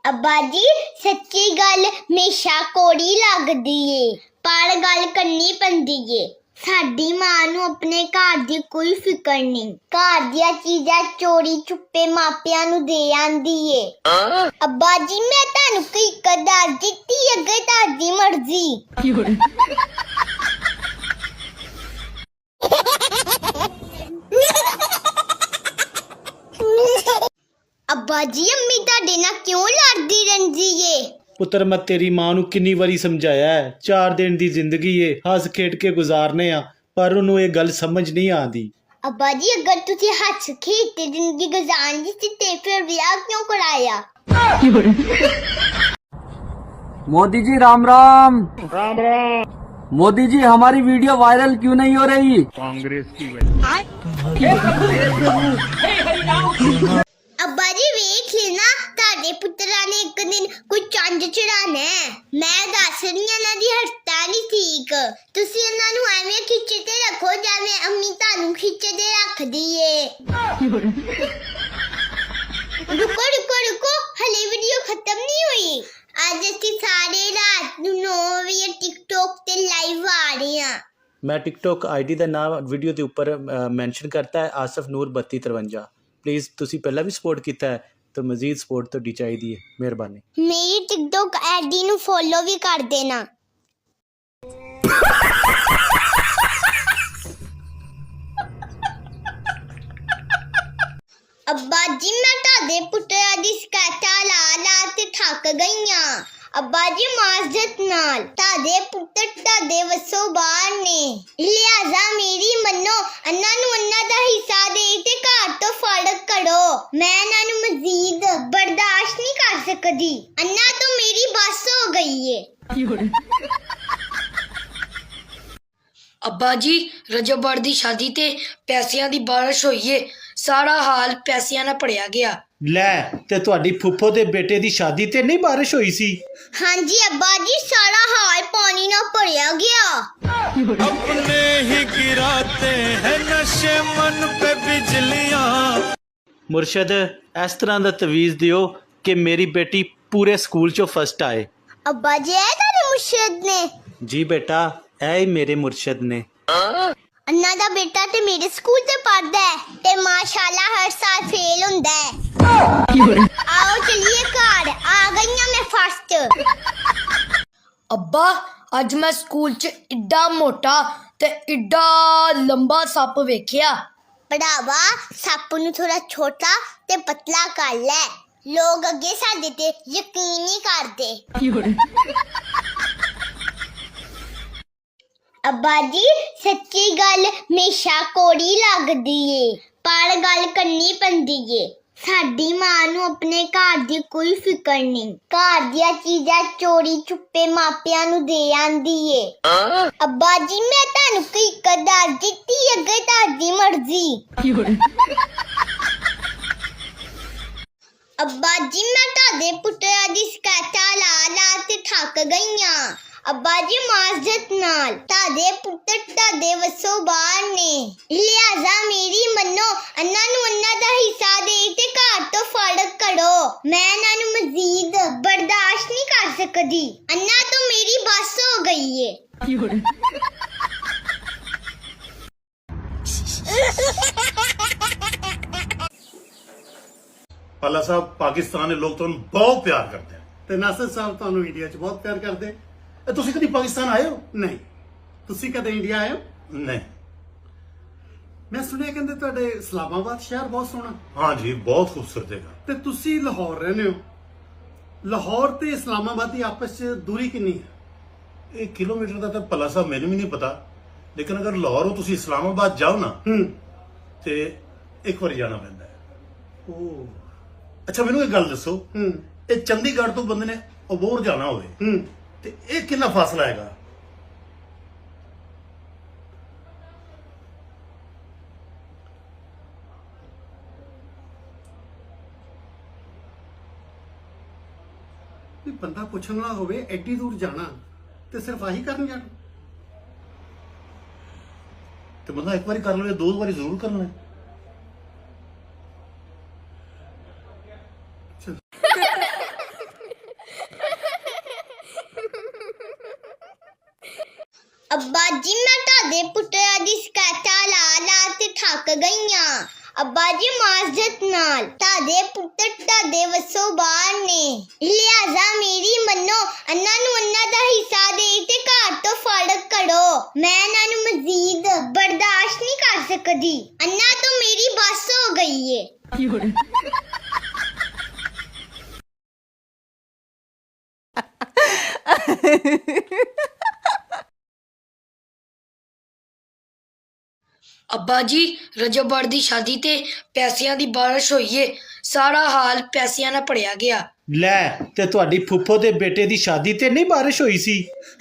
अब्बा जी सच्ची गल हमेशा कोड़ी लगदी है पर गल करनी पैंदी है। साडी मां नूं अपने घर दी कोई फिकर नहीं, घर दियां चीज़ां चोरी छुपे मापियां नूं दे आंदी है। अब्बा जी मैं तुहानूं इक दस दित्ती अगे तुहाडी मर्जी। अब्बा जी अम्मी तुहाडे नाल क्यों लड़दी रहिंदी है? पुत्र मैं तेरी मां नूं किन्नी वारी समझाया है 4 दिन दी जिंदगी है हस खेड के गुजारने आ पर उन्होंने ये गल समझ नहीं आती। अब्बा जी अगर तुझे हंस खेड के जिंदगी गुजारनी थी तो फिर ब्याह क्यों कराया? मोदी जी राम राम। राम राम। मोदी जी हमारी वीडियो वायरल क्यों नहीं हो रही? कांग्रेस की वजह। अब्बा जी वेख लेना ताड़े पुत्रा ने एक दिन कोई चंद चढ़ाना है। मैं दस रही हां ना दी हरता नहीं ठीक, तुसी इन्हां नूं एवें खिच्चते रखो जिवें अम्मी तानूं खिच्चदे रखदी है। रुको रुको रुको हले वीडियो खत्म नहीं हुई। आज असीं सारे रात नूं 9 बजे टिकटॉक ते लाइव आ रहे हैं। मैं टिकटॉक आईडी का नाम वीडियो के ऊपर मैंशन करता है आसिफ नूर 3253। प्लीज़ तुसी पहला भी सपोर्ट किया है तो मजीद सपोर्ट तो चाहिए है, मेहरबानी। मेरी टिकटॉक आईडी नूं फॉलो भी कर देना। अब्बा जी मैं तादे पुत्रा दी स्कैचा ला ला ते थक गई हां। अब्बा जी माजत नाल तादे पुत्र तादे वसों बाहर ने, लिहाजा मेरी मन्नो अन्ना नूं अन्ना दा हिस्सा दे ते घर तो फर्क करो। मैं इन्हां नूं मजीद बर्दाश्त नहीं कर सकदी। अन्ना तो मेरी बस हो गई है। अब्बा जी रजब दी शादी ते पैसियां दी बारिश होई है, सारा हाल पैसियां नाल भरिया गया। लै ते तुहाडी फुफ्फो दे बेटे दी शादी ते नहीं बारिश होई सी? हाँ जी अब्बा जी सारा हाल पानी नाल भरिया गया। अपने ही गिराते हैं नशे मन पे बिजलियां। मुर्शद इस तरह दा तवीज़ दियो कि मेरी बेटी पूरे स्कूल चो फर्स्ट आए। अब्बा जी ऐ तारे मुर्शिद ने? जी बेटा ऐ ही मेरे मुर्शद ने। अन्ना दा बेटा ते मेरे स्कूल ते पढ़दा है ते माशाल्लाह हर साल फेल हुंदा है। आओ चलिए घर, आ गई हां मैं फर्स्ट। अब्बा अज मैं स्कूल च इड्डा मोटा ते इड्डा लंबा सप्प वेखिया। भरावा सप्प नूं थोड़ा छोटा ते पतला कर ले, लोग अगे साडे ते यकीन नहीं करदे। अब्बा जी सच्ची गल हमेशा कोड़ी लगदी है पर गल करनी पैंदी है। साडी मां नूं अपने घर दी कोई फिकर नहीं, घर दियां चीज़ां चोरी छुपे मापियां नूं दे आंदी है। अब्बा जी मैं तुहानूं इक दस दित्ती अगे तुहाडी मर्जी। अब्बा जी मैं तुहाडे पुत्रा दी स्कैचा ला ला ते थक गई हां। अब्बा जी माजत नाल तादे पुत्र तादे वसों बाहर ने, लिहाजा मेरी मन्नो अन्ना नूं अन्ना दा हिस्सा दे ते घर तो फर्क करो। मैं इन्हां नूं मजीद बर्दाश्त नहीं कर सकदी। अन्ना तो मेरी बस हो गई है। पाला साहब पाकिस्तान ਦੇ ਲੋਕ ਤੁਹਾਨੂੰ ਬਹੁਤ ਪਿਆਰ ਕਰਦੇ ਆ ਤੇ ਨਾਸਰ ਸਾਹਿਬ ਤੁਹਾਨੂੰ ਇੰਡੀਆ 'ਚ ਬਹੁਤ ਪਿਆਰ ਕਰਦੇ। ਤੁਸੀਂ ਕਦੀ ਪਾਕਿਸਤਾਨ ਆਏ ਹੋ? ਨਹੀਂ, ਤੁਸੀਂ ਕਦੇ ਇੰਡੀਆ ਆਏ ਹੋ? ਨਹੀਂ। ਮੈਂ ਸੁਣਿਆ ਕਹਿੰਦੇ ਤੁਹਾਡੇ ਇਸਲਾਮਾਬਾਦ ਸ਼ਹਿਰ ਬਹੁਤ ਸੋਹਣਾ। ਹਾਂ ਜੀ ਬਹੁਤ ਖੂਬਸੂਰਤ ਹੈਗਾ। ਤੇ ਤੁਸੀਂ ਲਾਹੌਰ ਰਹਿੰਦੇ ਹੋ, ਲਾਹੌਰ ਤੇ ਇਸਲਾਮਾਬਾਦ ਦੀ ਆਪਸ 'ਚ ਦੂਰੀ ਕਿੰਨੀ ਹੈ? ਇਹ ਕਿਲੋਮੀਟਰ ਦਾ ਤਾਂ ਭਲਾ ਸਾਹਿਬ ਮੈਨੂੰ ਵੀ ਨਹੀਂ ਪਤਾ, ਲੇਕਿਨ ਅਗਰ ਲਾਹੌਰੋਂ ਤੁਸੀਂ ਇਸਲਾਮਾਬਾਦ ਜਾਓ ਨਾ ਤੇ ਇੱਕ ਵਾਰੀ ਜਾਣਾ ਪੈਂਦਾ ਹੈ। ਉਹ ਅੱਛਾ ਮੈਨੂੰ ਇੱਕ ਗੱਲ ਦੱਸੋ, ਇਹ ਚੰਡੀਗੜ੍ਹ ਤੋਂ ਬੰਦੇ ਨੇ ਅਬੋਹਰ ਜਾਣਾ ਹੋਵੇ ਤੇ ਇਹ ਕਿੰਨਾ ਫਾਸਲਾ ਹੈਗਾ? ਵੀ ਬੰਦਾ ਪੁੱਛਣ ਵਾਲਾ ਹੋਵੇ ਐਡੀ ਦੂਰ ਜਾਣਾ ਤੇ ਸਿਰਫ ਆਹੀ ਕਰਨ ਜਾਣਾ। ਤੇ ਬੰਦਾ ਇੱਕ ਵਾਰੀ ਕਰ ਲਵੇ, 2 ਵਾਰੀ ਜ਼ਰੂਰ ਕਰਨਾ ਹੈ। ਅੱਬਾ ਜੀ ਮੈਂ ਤੁਹਾਡੇ ਪੁੱਤਰਾਂ ਦੀ ਸ਼ਿਕਾਇਤਾਂ ਲਾ ਤੇ ਥੱਕ ਗਈਆਂ। ਅੱਬਾ ਜੀ ਮਾਜ਼ਰਤ ਨਾਲ ਤੁਹਾਡੇ ਪੁੱਤਰ ਤੁਹਾਡੇ ਵੱਸੋਂ ਬਾਹਰ ਨੇ, ਲਿਹਾਜ਼ਾ ਮੇਰੀ ਮੰਨੋ, ਇਹਨਾਂ ਨੂੰ ਇਹਨਾਂ ਦਾ ਹਿੱਸਾ ਦੇ ਤੇ ਘਰ ਤੋਂ ਫਰਕ ਕਰੋ। ਮੈਂ ਇਹਨਾਂ ਨੂੰ ਮਜ਼ੀਦ ਬਰਦਾਸ਼ਤ ਨਹੀਂ ਕਰ ਸਕਦੀ। ਇਹਨਾਂ ਤੋਂ ਮੇਰੀ ਬਸ ਹੋ ਗਈ ਏ। ਅੱਬਾ ਜੀ ਰਜਬੜ ਦੀ ਸ਼ਾਦੀ ਤੇ ਪੈਸਿਆਂ ਦੀ ਬਾਰਿਸ਼ ਹੋਈ ਏ, ਸਾਰਾ ਹਾਲ ਪੈਸਿਆਂ ਨਾਲ ਭਰਿਆ ਗਿਆ। ਲੈ ਤੇ ਤੁਹਾਡੀ ਫੁੱਫੋ ਦੇ ਬੇਟੇ ਦੀ ਸ਼ਾਦੀ ਤੇ ਨਹੀਂ ਬਾਰਿਸ਼ ਹੋਈ ਸੀ?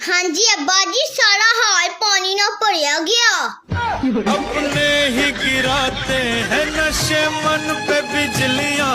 ਹਾਂਜੀ ਅੱਬਾ ਜੀ, ਸਾਰਾ ਹਾਲ ਪਾਣੀ ਨਾਲ ਭਰਿਆ ਗਿਆ। अपने ही गिराते हैं नशे मन पे बिजलियां